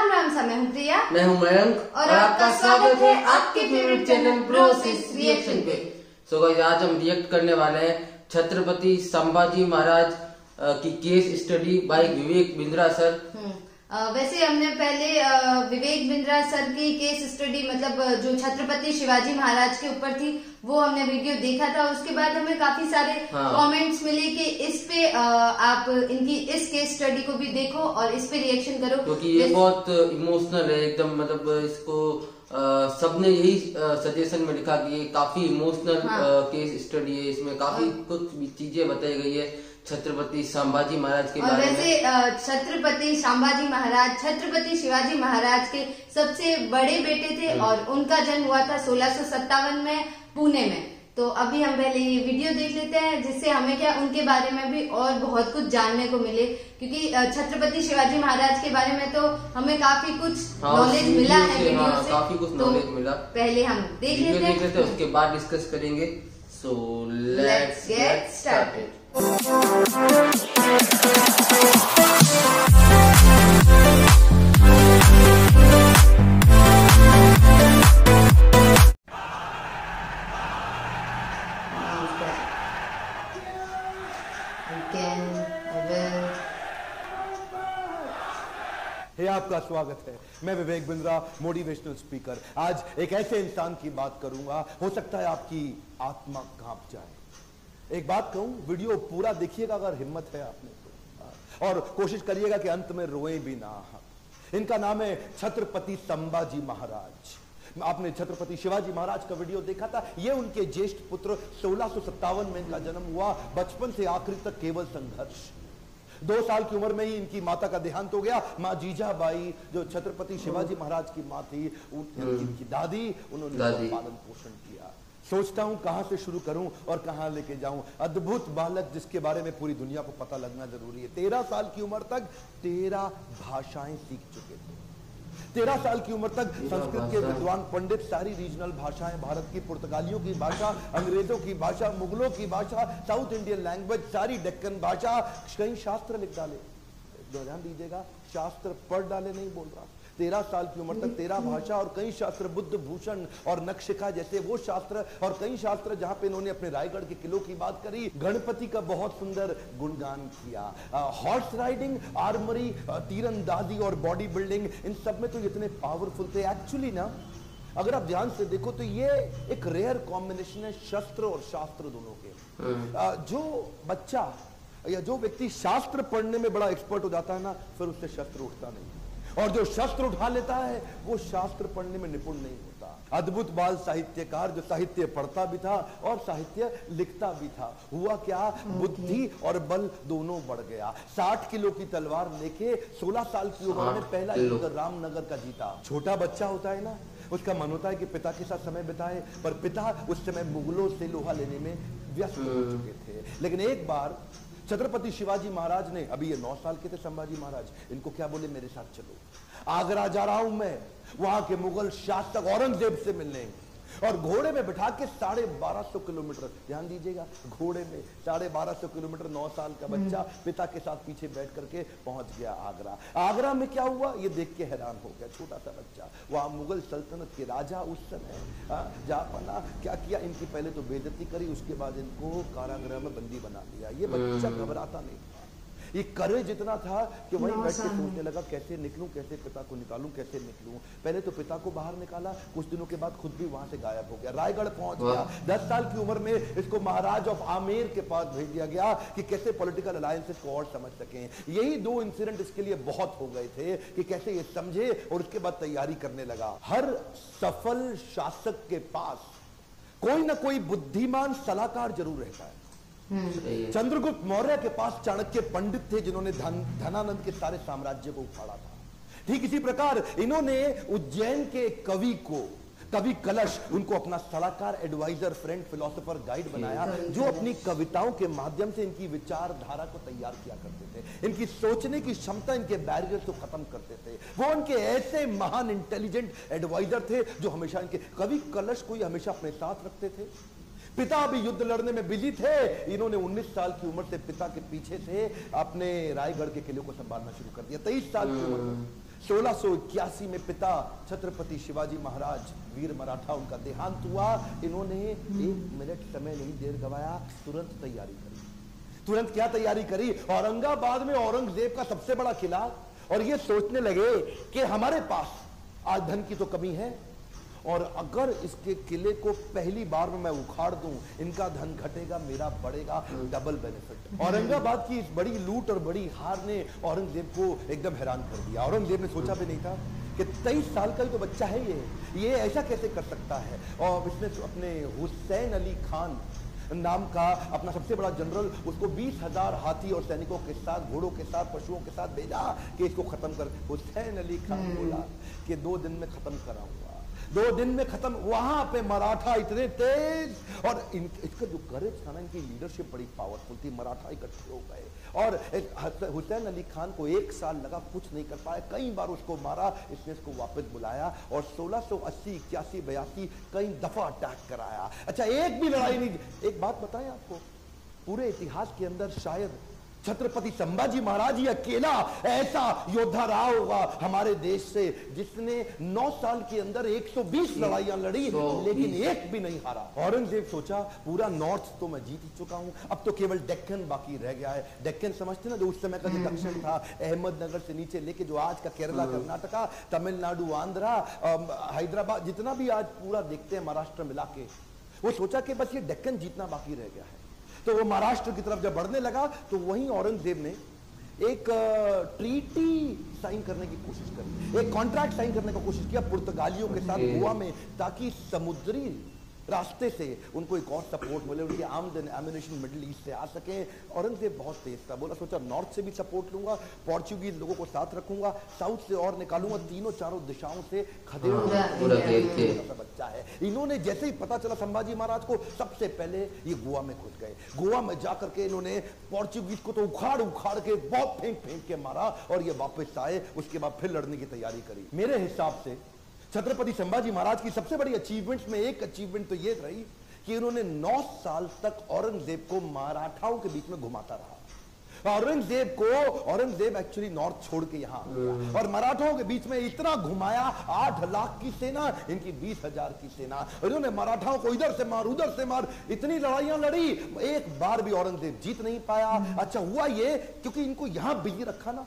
राम राम सा, मैं हूँ प्रिया, मैं हूँ मयंक और आपका स्वागत है आपके फेवरेट चैनल ब्रोसिस रिएक्शन पे। सो गाइस, आज हम रिएक्ट करने वाले हैं छत्रपति संभाजी महाराज की case study bye Vivek Bindra sir. वैसे हमने पहले विवेक बिंद्रा सर की केस स्टडी मतलब जो छत्रपति शिवाजी महाराज के ऊपर थी वो हमने वीडियो देखा था। उसके बाद हमें काफी सारे कमेंट्स मिले कि इस पे आप इनकी इस केस स्टडी को भी देखो और इस पे रिएक्शन करो, क्योंकि ये बहुत इमोशनल है एकदम। मतलब इसको सबने यही सजेशन में लिखा कि ये काफी इमोशनल केस स्टडी है। इसमें काफी कुछ चीजें बताई गई है छत्रपति संभाजी महाराज के बारे में। वैसे छत्रपति संभाजी महाराज छत्रपति शिवाजी महाराज के सबसे बड़े बेटे थे और उनका जन्म हुआ था 1657 में पुणे में। तो अभी हम पहले ये वीडियो देख लेते हैं जिससे हमें क्या उनके बारे में भी और बहुत कुछ जानने को मिले, क्योंकि छत्रपति शिवाजी महाराज के बारे में तो हमें काफी कुछ नॉलेज मिला है वीडियो से। काफी कुछ नॉलेज मिला। पहले हम देख लेते हैं, उसके बाद डिस्कस करेंगे। So let's get started. आपका स्वागत है। मैं विवेक बिंद्रा, मोटिवेशनल स्पीकर। आज एक ऐसे इंसान की बात करूंगा, हो सकता है आपकी आत्मा कांप जाए। एक बात कहूं, वीडियो पूरा देखिएगा अगर हिम्मत है आपने तो, और कोशिश करिएगा कि अंत में रोए भी ना। इनका नाम है छत्रपति संभाजी महाराज। आपने छत्रपति शिवाजी महाराज का वीडियो देखा था। ये उनके ज्येष्ठ पुत्र, 1657 में इनका जन्म हुआ। बचपन से आखिरी तक केवल संघर्ष। 2 साल की उम्र में ही इनकी माता का देहांत हो गया। माँ जीजाबाई जो छत्रपति शिवाजी महाराज की माँ थी, इनकी दादी, उन्होंने पालन पोषण किया। सोचता हूं कहां से शुरू करूं और कहां लेके जाऊं। अद्भुत बालक जिसके बारे में पूरी दुनिया को पता लगना जरूरी है। 13 साल की उम्र तक 13 भाषाएं सीख चुके थे। 13 साल की उम्र तक संस्कृत के विद्वान पंडित सारी रीजनल भाषाएं, भारत की पुर्तगालियों की भाषा, अंग्रेजों की भाषा, मुगलों की भाषा, साउथ इंडियन लैंग्वेज, सारी डेक्कन भाषा, कई शास्त्र लिख डाले। ध्यान दीजिएगा, शास्त्र पढ़ डाले नहीं बोल रहा। 13 साल की उम्र तक 13 भाषा और कई शास्त्र, बुद्ध भूषण और नखशिखा जैसे वो शास्त्र, और कई शास्त्र जहां पे इन्होंने अपने रायगढ़ के किलों की बात करी, गणपति का बहुत सुंदर गुणगान किया। हॉर्स राइडिंग, आर्मरी, तीरंदाजी और बॉडी बिल्डिंग, इन सब में तो इतने पावरफुल थे। एक्चुअली ना, अगर आप ध्यान से देखो तो ये एक रेयर कॉम्बिनेशन है शस्त्र और शास्त्र दोनों के। जो बच्चा या जो व्यक्ति शास्त्र पढ़ने में बड़ा एक्सपर्ट हो जाता है ना, फिर उससे शस्त्र उठता नहीं, और जो शस्त्र उठा लेता है वो शास्त्र पढ़ने में निपुण नहीं होता। अद्भुत बाल साहित्यकार जो साहित्य पढ़ता भी था और साहित्य लिखता भी था। हुआ क्या, बुद्धि और बल दोनों बढ़ गया। 60 किलो की तलवार लेके 16 साल की उम्र में पहला युद्ध रामनगर का जीता। छोटा बच्चा होता है ना, उसका मन होता है कि पिता के साथ समय बिताए, पर पिता उस समय मुगलों से लोहा लेने में व्यस्त हो चुके थे। लेकिन एक बार छत्रपति शिवाजी महाराज ने, अभी ये 9 साल के थे संभाजी महाराज, इनको क्या बोले, मेरे साथ चलो, आगरा जा रहा हूं मैं, वहां के मुगल शासक औरंगजेब से मिलने। और घोड़े में बिठा के 1250 किलोमीटर, ध्यान दीजिएगा, घोड़े में 1250 किलोमीटर 9 साल का बच्चा पिता के साथ पीछे बैठ करके पहुंच गया आगरा। आगरा में क्या हुआ ये देख के हैरान हो गया, छोटा सा बच्चा। वहां मुगल सल्तनत के राजा उस समय जापाना क्या किया, इनकी पहले तो बेइज्जती करी, उसके बाद इनको कारागृह में बंदी बना दिया। ये बच्चा घबराता नहीं, ये करेज इतना था कि वहीं बैठ के सोचने लगा, कैसे निकलूं, कैसे पिता को निकालूं, कैसे निकलूं। पहले तो पिता को बाहर निकाला, कुछ दिनों के बाद खुद भी वहां से गायब हो गया, रायगढ़ पहुंच गया। 10 साल की उम्र में इसको महाराज ऑफ आमेर के पास भेज दिया गया कि कैसे पॉलिटिकल अलायंसेस को और समझ सकें। यही 2 इंसिडेंट इसके लिए बहुत हो गए थे कि कैसे ये समझे, और उसके बाद तैयारी करने लगा। हर सफल शासक के पास कोई ना कोई बुद्धिमान सलाहकार जरूर रहता है। चंद्रगुप्त मौर्य के पास चाणक्य पंडित थे जिन्होंने धनानंद के सारे साम्राज्य को उखाड़ा था। ठीक इसी प्रकार इन्होंने उज्जैन के कवि को, कवि कलश, उनको अपना सलाहकार, एडवाइजर, फ्रेंड, फिलोसोफर, गाइड बनाया, जो अपनी कविताओं के माध्यम से इनकी विचारधारा को तैयार किया करते थे। इनकी सोचने की क्षमता, इनके बैरियर को खत्म करते थे। वो उनके ऐसे महान इंटेलिजेंट एडवाइजर थे जो हमेशा इनके, कवि कलश को ये हमेशा अपने साथ रखते थे। पिता अभी युद्ध लड़ने में बिजी थे, इन्होंने 19 साल की उम्र से पिता के पीछे से अपने रायगढ़ के किले को संभालना शुरू कर दिया। 23 साल की उम्र में 1681 में पिता छत्रपति शिवाजी महाराज वीर मराठा उनका देहांत हुआ। इन्होंने 1 मिनट समय नहीं देर गवाया, तुरंत तैयारी करी। तुरंत क्या तैयारी करी? औरंगाबाद में औरंगजेब का सबसे बड़ा किला, और ये सोचने लगे कि हमारे पास आज धन की तो कमी है, और अगर इसके किले को पहली बार में मैं उखाड़ दूं, इनका धन घटेगा, मेरा बढ़ेगा, डबल बेनिफिट। औरंगाबाद की इस बड़ी लूट और बड़ी हार ने औरंगजेब को एकदम हैरान कर दिया। औरंगजेब ने सोचा भी नहीं था कि 23 साल का ही तो बच्चा है ये ऐसा कैसे कर सकता है। और इसने अपने हुसैन अली खान नाम का अपना सबसे बड़ा जनरल, उसको 20,000 हाथी और सैनिकों के साथ, घोड़ों के साथ, पशुओं के साथ भेजा कि इसको खत्म कर। हुसैन अली खान बोला कि 2 दिन में खत्म कराऊंगा, 2 दिन में खत्म। वहां पे मराठा इतने तेज, और इसका जो करेज था ना, इनकी लीडरशिप बड़ी पावरफुल थी। मराठा इकट्ठे हो गए और हुसैन अली खान को 1 साल लगा, कुछ नहीं कर पाया, कई बार उसको मारा। इसने इसको वापस बुलाया और 1680, 81, 82 कई दफा अटैक कराया। अच्छा, एक भी लड़ाई नहीं। एक बात बताएं आपको, पूरे इतिहास के अंदर शायद छत्रपति संभाजी महाराज ही अकेला ऐसा योद्धा रहा होगा हमारे देश से जिसने 9 साल के अंदर 120 लड़ाइयां लड़ी, लेकिन एक भी नहीं हारा। औरंगजेब सोचा पूरा नॉर्थ तो मैं जीत ही चुका हूं, अब तो केवल डेक्कन बाकी रह गया है। डेक्कन समझते ना, जो उस समय का जो दक्षिण था, अहमदनगर से नीचे लेके जो आज का केरला, कर्नाटका, तमिलनाडु, आंध्रा, हैदराबाद, जितना भी आज पूरा देखते हैं महाराष्ट्र मिला के, वो सोचा कि बस ये डेक्कन जीतना बाकी रह गया है। तो वो महाराष्ट्र की तरफ जब बढ़ने लगा तो वहीं औरंगजेब ने एक ट्रीटी साइन करने की कोशिश करी, एक कॉन्ट्रैक्ट साइन करने की कोशिश किया पुर्तगालियों के साथ गोवा में, ताकि समुद्री रास्ते से उनको एक और सपोर्ट मिले, उनकी आमदन एम्युनिशन मिडिल ईस्ट से आ सके। औरंगजेब बहुत तेज था, बोला सोचा नॉर्थ से भी सपोर्ट लूंगा, पोर्चुगीज लोगों को साथ रखूंगा, साउथ से और निकालूंगा, तीनों चारों दिशाओं से खदेड़ूंगा। बच्चा है। इन्होंने जैसे ही पता चला संभाजी महाराज को, सबसे पहले ये गोवा में घुस गए। गोवा में जाकर के इन्होंने पोर्चुगीज को तो उखाड़ उखाड़ के बहुत फेंक फेंक के मारा, और ये वापस आए। उसके बाद फिर लड़ने की तैयारी करी। मेरे हिसाब से छत्रपति संभाजी महाराज की सबसे बड़ी अचीवमेंट्स में एक अचीवमेंट तो ये रही कि इन्होंने 9 साल तक औरंगजेब को मराठाओं के बीच में घुमाता रहा। औरंगजेब एक्चुअली नॉर्थ छोड़ के यहां आ गया और मराठाओं के बीच में इतना घुमाया, 8 लाख की सेना, इनकी 20,000 की सेना। इन्होंने मराठाओं को इधर से मार, उधर से मार, इतनी लड़ाइयां लड़ी, एक बार भी औरंगजेब जीत नहीं पाया। अच्छा हुआ ये, क्योंकि इनको यहां बिजी रखा ना,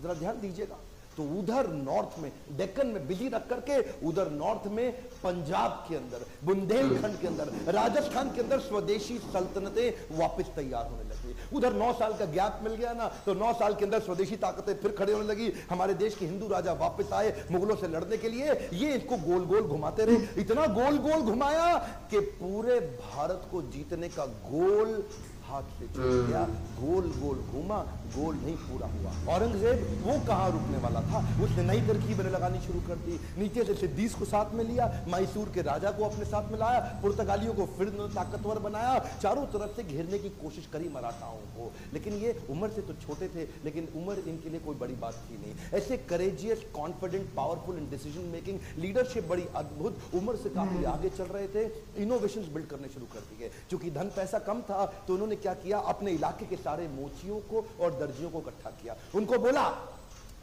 जरा ध्यान दीजिएगा, तो उधर नॉर्थ में डेक्कन में बिजी रख करके, उधर नॉर्थ में पंजाब के अंदर, बुंदेलखंड के अंदर, राजस्थान के अंदर स्वदेशी सल्तनतें वापस तैयार होने लगी। उधर 9 साल का गैप मिल गया ना, तो 9 साल के अंदर स्वदेशी ताकतें फिर खड़े होने लगी। हमारे देश के हिंदू राजा वापस आए मुगलों से लड़ने के लिए। ये इसको गोल गोल घुमाते रहे, इतना गोल गोल घुमाया कि पूरे भारत को जीतने का गोल हाथ से छूट गया। गोल गोल घूमा, गोल नहीं पूरा हुआ। औरंगजेब वो कहां रुकने वाला था, उसने नई तरकीबें लगानी शुरू कर दी। नीचे से सिद्दीस को साथ में लिया, मैसूर के राजा को अपने साथ में लाया, पुर्तगालियों को फिर ताकतवर बनाया, चारों तरफ से घेरने की कोशिश करी मराठाओं को। लेकिन ये उम्र से तो छोटे थे, लेकिन उम्र इनके लिए कोई बड़ी बात थी नहीं। ऐसे courageous, confident, powerful in decision making, leadership बड़ी अद्भुत, उम्र से काफी आगे चल रहे थे। इनोवेशंस बिल्ड करने शुरू कर दिए। चूंकि धन पैसा कम था, तो उन्होंने क्या किया, अपने इलाके के सारे मोचियों को और दर्जियों को इकट्ठा किया। उनको बोला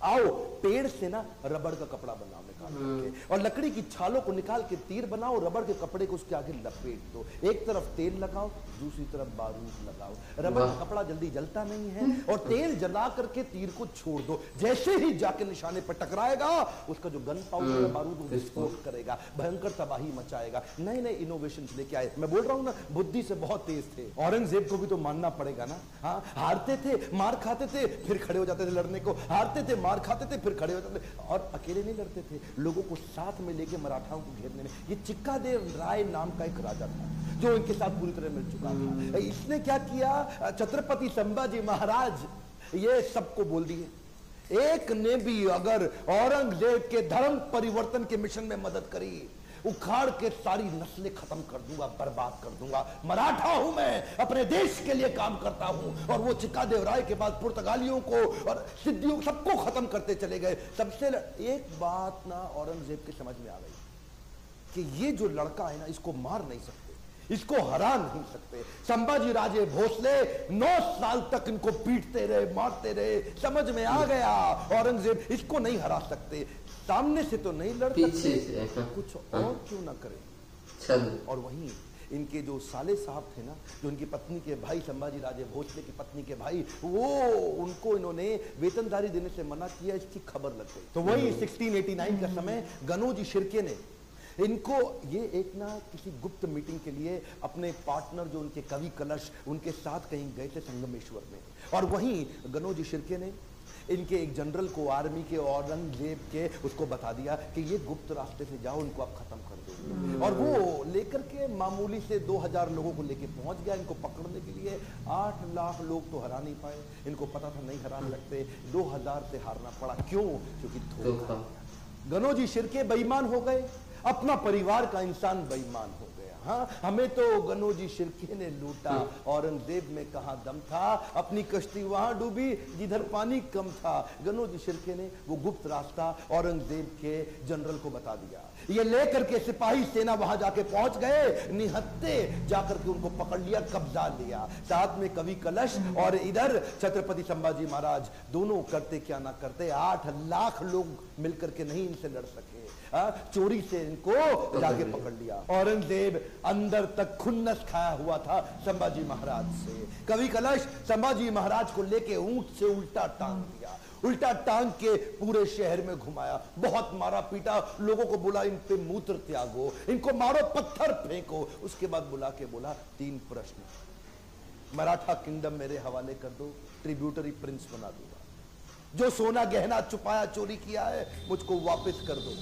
आओ पेड़ से ना रबड़ का कपड़ा बनाओ, निकाल के, और लकड़ी की छालों को निकाल के तीर बनाओ, रबड़ के कपड़े को उसके आगे लपेट दो, एक तरफ तेल लगाओ, दूसरी तरफ बारूद लगाओ। रबड़ का कपड़ा जल्दी जलता नहीं है, और तेल जला करके तीर को छोड़ दो, जैसे ही जाके निशाने पर टकराएगा उसका जो गन पाउडर बारूद विस्फोट करेगा, भयंकर तबाही मचाएगा। नए नए इनोवेशन लेके आए। मैं बोल रहा हूं ना, बुद्धि से बहुत तेज थे। औरंगजेब को भी तो मानना पड़ेगा ना। हाँ, हारते थे, मार खाते थे, फिर खड़े हो जाते थे लड़ने को, हारते थे, मार खाते थे, फिर खड़े हो जाते थे, और अकेले नहीं लड़ते थे, लोगों को साथ में लेके मराठाओं को घेरने में। ये चिक्कादेव राय नाम का एक राजा था जो इनके साथ पूरी तरह मिल चुका था। इसने क्या किया, छत्रपति संभाजी महाराज ये सबको बोल दिए, एक ने भी अगर औरंगजेब के धर्म परिवर्तन के मिशन में मदद करी, उखाड़ के सारी नस्लें खत्म कर दूंगा, बर्बाद कर दूंगा। मराठा हूं मैं, अपने देश के लिए काम करता हूं। और वो चिक्कादेव राय के बाद पुर्तगालियों को और सिद्धियों सबको खत्म करते चले गए। सबसे एक बात ना औरंगजेब के समझ में आ गई कि ये जो लड़का है ना, इसको मार नहीं सकते, इसको हरा नहीं सकते। संभाजी राजे भोसले 9 साल तक इनको पीटते रहे, मारते रहे, समझ में आ गया औरंगजेब इसको नहीं हरा सकते, सामने से तो नहीं लड़ सकते, कुछ और क्यों ना करें। और वहीं इनके जो साले साहब थे ना, जो इनकी पत्नी के भाई, संभाजी राजे भोसले की पत्नी के भाई, वो उनको इन्होंने वेतनदारी देने से मना किया, इसकी खबर लग गई। तो वही 1689 का समय गनोजी शिर्के ने इनको ये एक ना किसी गुप्त मीटिंग के लिए अपने पार्टनर जो उनके कवि कलश उनके साथ कहीं गए थे संगमेश्वर में, और वहीं गनोजी शिर्के ने इनके एक जनरल को आर्मी के औरंगजेब के उसको बता दिया कि ये गुप्त रास्ते से जाओ, इनको आप खत्म कर दो। और वो लेकर के मामूली से 2000 लोगों को लेके पहुंच गया इनको पकड़ने के लिए। 8 लाख लोग तो हरा नहीं पाए, इनको पता था नहीं हरा सकते, 2000 से हारना पड़ा। क्यों? क्योंकि धोखा। गनोजी शिर्के बेईमान हो गए, अपना परिवार का इंसान बेईमान हो गया। हाँ, हमें तो गनोजी शिर्के ने लूटा, औरंगजेब में कहा दम था, अपनी कश्ती वहां डूबी जिधर पानी कम था। गनोजी शिर्के ने वो गुप्त रास्ता औरंगजेब के जनरल को बता दिया। ये लेकर के सिपाही सेना वहां जाके पहुंच गए, निहत्ते जाकर के उनको पकड़ लिया, कब्जा लिया, साथ में कवि कलश और इधर छत्रपति संभाजी महाराज। दोनों करते क्या ना करते, 8 लाख लोग मिलकर के नहीं इनसे लड़ सके, चोरी से इनको जाके पकड़ लिया। औरंगजेब अंदर तक खुन्नस खाया हुआ था संभाजी महाराज से। कवि कलश संभाजी महाराज को लेके ऊंट से उल्टा टांग दिया, उल्टा टांग के पूरे शहर में घुमाया, बहुत मारा पीटा, लोगों को बोला इन पे मूत्र त्यागो, इनको मारो, पत्थर फेंको। उसके बाद बुला के बोला 3 प्रश्न, मराठा किंगडम मेरे हवाले कर दो, ट्रिब्यूटरी प्रिंस बना दूंगा, जो सोना गहना छुपाया चोरी किया है मुझको वापस कर दो,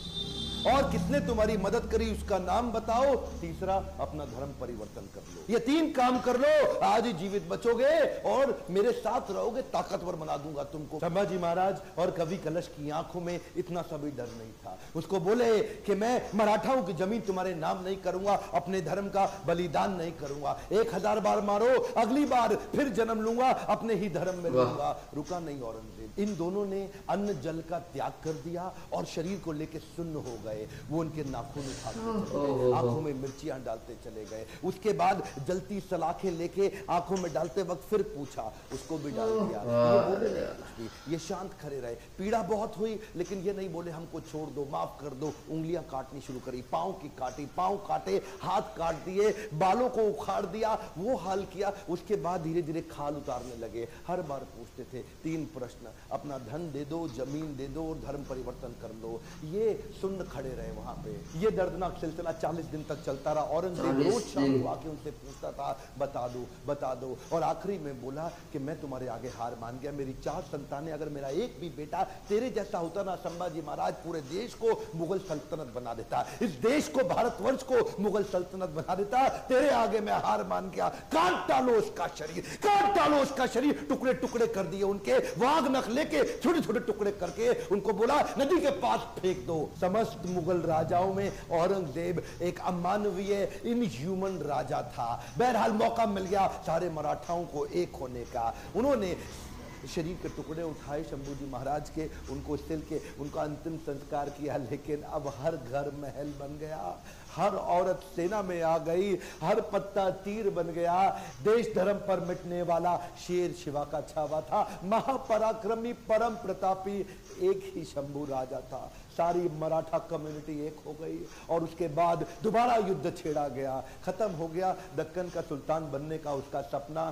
और किसने तुम्हारी मदद करी उसका नाम बताओ, तीसरा अपना धर्म परिवर्तन कर लो। ये 3 काम कर लो, आज ही जीवित बचोगे और मेरे साथ रहोगे, ताकतवर बना दूंगा तुमको। संभाजी महाराज और कवि कलश की आंखों में इतना सा भी डर नहीं था। उसको बोले कि मैं मराठाओं की जमीन तुम्हारे नाम नहीं करूंगा, अपने धर्म का बलिदान नहीं करूंगा, 1000 बार मारो, अगली बार फिर जन्म लूंगा, अपने ही धर्म में लूंगा। रुका नहीं औरंगजेब। इन दोनों ने अन्न जल का त्याग कर दिया और शरीर को लेकर सुन्न हो गए। वो उनके नाखून उठाते चले गए, आंखों में मिर्चियां डालते चले गए। उसके बाद जलती सलाखें लेके आंखों में डालते वक्त फिर पूछा, उसको भी डाल दिया। ये बोले नहीं कुछ भी, ये शांत खड़े रहे। पीड़ा बहुत हुई लेकिन ये नहीं बोले हमको छोड़ दो, माफ कर दो। उंगलियां काटनी शुरू करी, पांव की काटी, पांव काटे, हाथ काट दिए, बालों को उखाड़ दिया, वो हाल किया। उसके बाद धीरे धीरे खाल उतारने लगे। हर बार पूछते थे 3 प्रश्न, अपना धन दे दो, जमीन दे दो और धर्म परिवर्तन कर लो। ये सुन्न खड़े रहे वहां पे। ये दर्दनाक सिलसिला 40 दिन तक चलता रहा। औरंगजेब रोज शाम को आके उनसे पूछता था बता दो बता दो, और आखिरी में बोला कि मैं तुम्हारे आगे हार मान गया, मेरी 4 संतानें, अगर मेरा एक भी बेटा तेरे जैसा होता ना संभाजी महाराज, पूरे देश को मुगल सल्तनत बना देता, इस देश को, भारतवर्ष को मुगल सल्तनत बना देता। तेरे आगे मैं हार मान गया, काट डालो उसका शरीर, काट डालो उसका शरीर। टुकड़े टुकड़े कर दिए उनके, वाघ नख लेके छोटे छोटे टुकड़े करके उनको बोला नदी के पास फेंक दो। समस्त मुगल राजाओं में औरंगजेब एक अमानवीय, इनह्यूमन राजा था। बहरहाल मौका मिल गया सारे मराठाओं को एक होने का। उन्होंने शरीर के टुकड़े उठाए शंभूजी महाराज के, उनको सिल के उनका अंतिम संस्कार किया। लेकिन अब हर घर महल बन गया, हर औरत सेना में आ गई, हर पत्ता तीर बन गया। देश धर्म पर मिटने वाला शेर शिवा का छावा था, महापराक्रमी परम प्रतापी एक ही शंभू राजा था। सारी मराठा कम्युनिटी एक हो गई और उसके बाद दोबारा युद्ध छेड़ा गया, खत्म हो गया दक्कन का सुल्तान बनने का उसका सपना।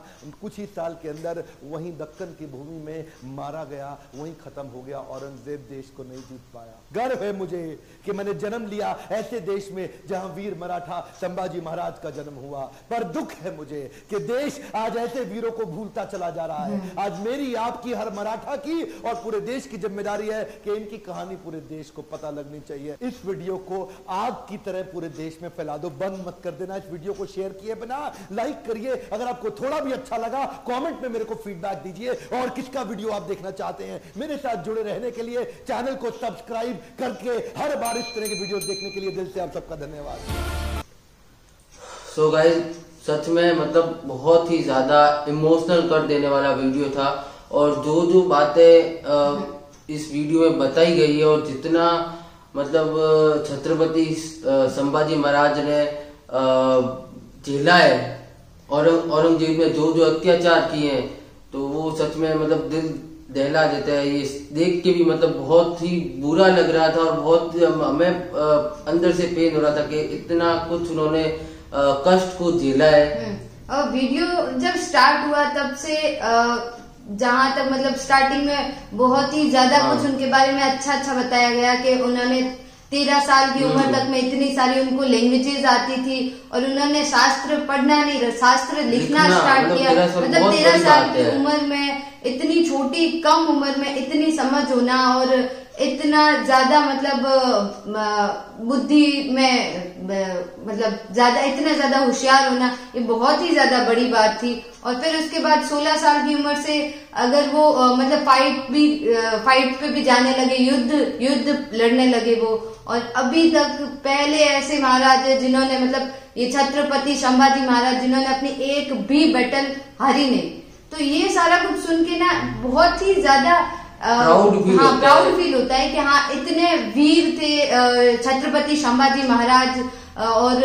कुछ ही साल के अंदर वहीं दक्कन की भूमि में मारा गया, वहीं खत्म हो गया। औरंगजेब देश को नहीं जीत पाया। गर्व है मुझे कि मैंने जन्म लिया ऐसे देश में जहां वीर मराठा संभाजी महाराज का जन्म हुआ, पर दुख है मुझे कि देश आज ऐसे वीरों को भूलता चला जा रहा है। आज मेरी, आपकी, हर मराठा की और पूरे देश की जिम्मेदारी है कि इनकी कहानी पूरे देश को पता लगनी चाहिए। इस वीडियो को आग की तरह पूरे देश में फैला दो, बंद मत कर देना। इस वीडियो को शेयर किए बिना लाइक करिए। अगर आपको थोड़ा भी अच्छा लगा कमेंट में मेरे को फीडबैक दीजिए, और किसका वीडियो आप देखना चाहते हैं। मेरे साथ जुड़े रहने के लिए चैनल को सब्सक्राइब करके हर बार इस तरह के वीडियो देखने के लिए दिल से आप सबका धन्यवाद। सो गाइस, सच में मतलब बहुत ही ज्यादा इमोशनल कर देने वाला वीडियो था, और जो जो बातें इस वीडियो में बताई गई है और जितना मतलब छत्रपति संभाजी महाराज ने झेला है औरंगजेब ने जो जो अत्याचार किए हैं, तो वो सच में मतलब दिल दहला देता है। ये देख के भी मतलब बहुत ही बुरा लग रहा था और बहुत हमें अंदर से पेन हो रहा था कि इतना कुछ उन्होंने कष्ट को झेला है। और वीडियो जब स्टार्ट हुआ तब से जहाँ तक मतलब स्टार्टिंग में बहुत ही ज्यादा कुछ उनके बारे में अच्छा बताया गया कि उन्होंने 13 साल की उम्र तक में इतनी सारी उनको लैंग्वेजेस आती थी और उन्होंने शास्त्र पढ़ना नहीं, शास्त्र लिखना स्टार्ट किया। मतलब 13 साल की उम्र में इतनी छोटी कम उम्र में इतनी समझ होना और इतना ज्यादा मतलब बुद्धि में मतलब ज्यादा इतना ज्यादा होशियार होना, ये बहुत ही ज्यादा बड़ी बात थी। और फिर उसके बाद 16 साल की उम्र से अगर वो मतलब फाइट पे भी जाने लगे, युद्ध लड़ने लगे वो। और अभी तक पहले ऐसे महाराज है जिन्होंने मतलब ये छत्रपति संभाजी महाराज जिन्होंने अपनी एक भी बैटल हारी नहीं। तो ये सारा कुछ सुन के ना बहुत ही ज्यादा प्राउड फील होता है कि हाँ इतने वीर थे छत्रपति संभाजी महाराज, और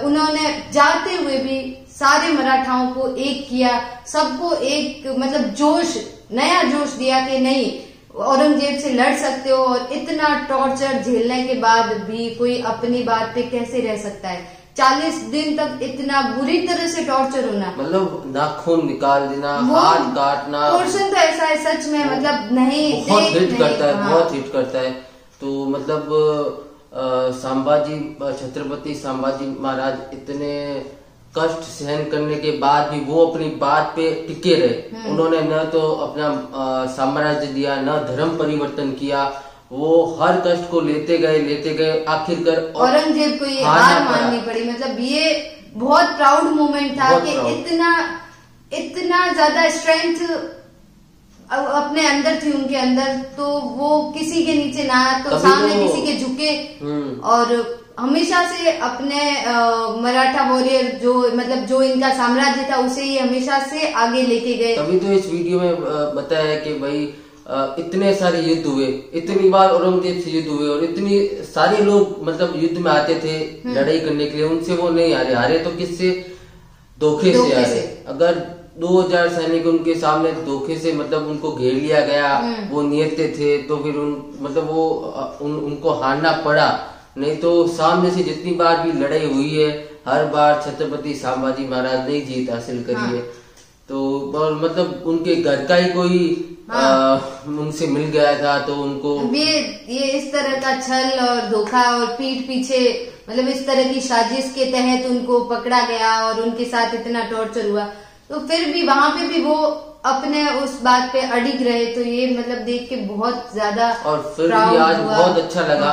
उन्होंने जाते हुए भी सारे मराठाओं को एक किया, सबको एक मतलब नया जोश दिया कि नहीं औरंगजेब से लड़ सकते हो। और इतना टॉर्चर झेलने के बाद भी कोई अपनी बात पे कैसे रह सकता है? 40 दिन तक इतना बुरी तरह से टॉर्चर होना, मतलब नाखून निकाल देना, हाथ काटना, पोर्शन तो ऐसा है सच में मतलब नहीं बहुत हिट करता है, बहुत हिट करता है। तो मतलब छत्रपति संभाजी महाराज इतने कष्ट सहन करने के बाद भी वो अपनी बात पे टिके रहे। उन्होंने न तो अपना साम्राज्य दिया, न धर्म परिवर्तन किया, वो हर कष्ट को लेते गए आखिरकार औरंगजेब को ये हार माननी पड़ी। मतलब ये बहुत प्राउड मोमेंट था कि इतना ज्यादा स्ट्रेंथ अपने अंदर थी उनके अंदर, तो वो किसी के नीचे ना तो सामने किसी के झुके। और हमेशा से अपने मराठा वॉरियर जो इनका साम्राज्य था उसे ये हमेशा से आगे लेके गए। तभी तो इस वीडियो में बताया कि भाई इतने सारे युद्ध हुए, इतनी बार औरंगजेब से युद्ध हुए और इतनी सारे लोग मतलब युद्ध में आते थे लड़ाई करने के लिए, उनसे वो नहीं हारे तो किससे? धोखे से हारे। अगर 2000 सैनिक उनके सामने धोखे से मतलब उनको घेर लिया गया, वो नियते थे, तो फिर उनको हारना पड़ा। नहीं तो सामने से जितनी बार भी लड़ाई हुई है हर बार छत्रपति संभाजी महाराज ने जीत हासिल करी है। तो और मतलब उनके घर का ही कोई उनसे मिल गया था तो उनको ये इस तरह का छल और धोखा और पीठ पीछे मतलब इस तरह की साजिश के तहत उनको पकड़ा गया और उनके साथ इतना टॉर्चर हुआ। तो फिर भी वहां पे भी वो अपने उस बात पे अडिग रहे। तो ये मतलब देख के बहुत ज्यादा और फिर भी आज बहुत अच्छा लगा।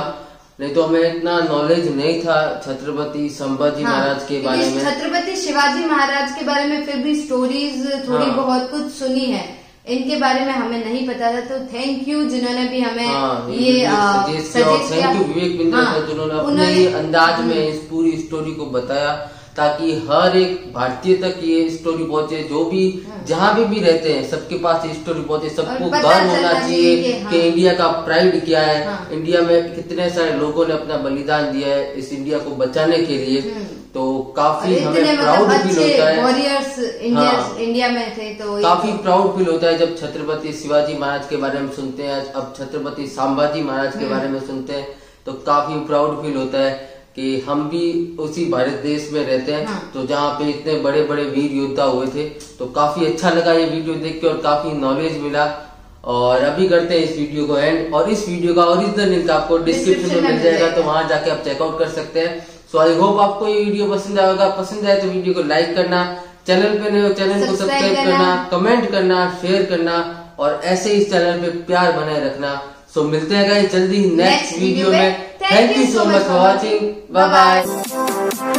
नहीं तो हमें इतना नॉलेज नहीं था छत्रपति संभाजी महाराज के बारे में। छत्रपति शिवाजी महाराज के बारे में फिर भी स्टोरीज थोड़ी बहुत कुछ सुनी है, इनके बारे में हमें नहीं पता था। तो थैंक यू जिन्होंने भी हमें ये सजेस्ट किया। Thank you Vivek Bindra sir जिन्होंने अपने अंदाज में इस पूरी स्टोरी को बताया ताकि हर एक भारतीय तक ये स्टोरी पहुंचे, जो भी जहाँ भी रहते हैं सबके पास ये स्टोरी पहुंचे। सबको गर्व होना चाहिए कि इंडिया का प्राइड क्या है, इंडिया में कितने सारे लोगों ने अपना बलिदान दिया है इस इंडिया को बचाने के लिए। तो काफी हमें प्राउड फील होता है, वॉरियर्स इंडिया में थे तो काफी प्राउड फील होता है जब छत्रपति शिवाजी महाराज के बारे में सुनते हैं, अब छत्रपति संभाजी महाराज के बारे में सुनते हैं तो काफी प्राउड फील होता है कि हम भी उसी भारत देश में रहते हैं। तो जहाँ पे इतने बड़े बड़े वीर योद्धा हुए थे, तो काफी अच्छा लगा ये वीडियो देख के और काफी नॉलेज मिला। और अभी करते हैं इस वीडियो को एंड, और इस वीडियो का ओरिजिनल लिंक आपको डिस्क्रिप्शन में मिल जाएगा, तो वहां जाके आप चेकआउट कर सकते हैं। सो आई होप आपको ये वीडियो पसंद आएगा। पसंद आए तो वीडियो को लाइक करना, चैनल पे नए हो चैनल को सब्सक्राइब करना, कमेंट करना, शेयर करना और ऐसे इस चैनल पे प्यार बनाए रखना। सो मिलते हैं गाइस जल्दी नेक्स्ट वीडियो में। Thank you so much for watching. Bye bye.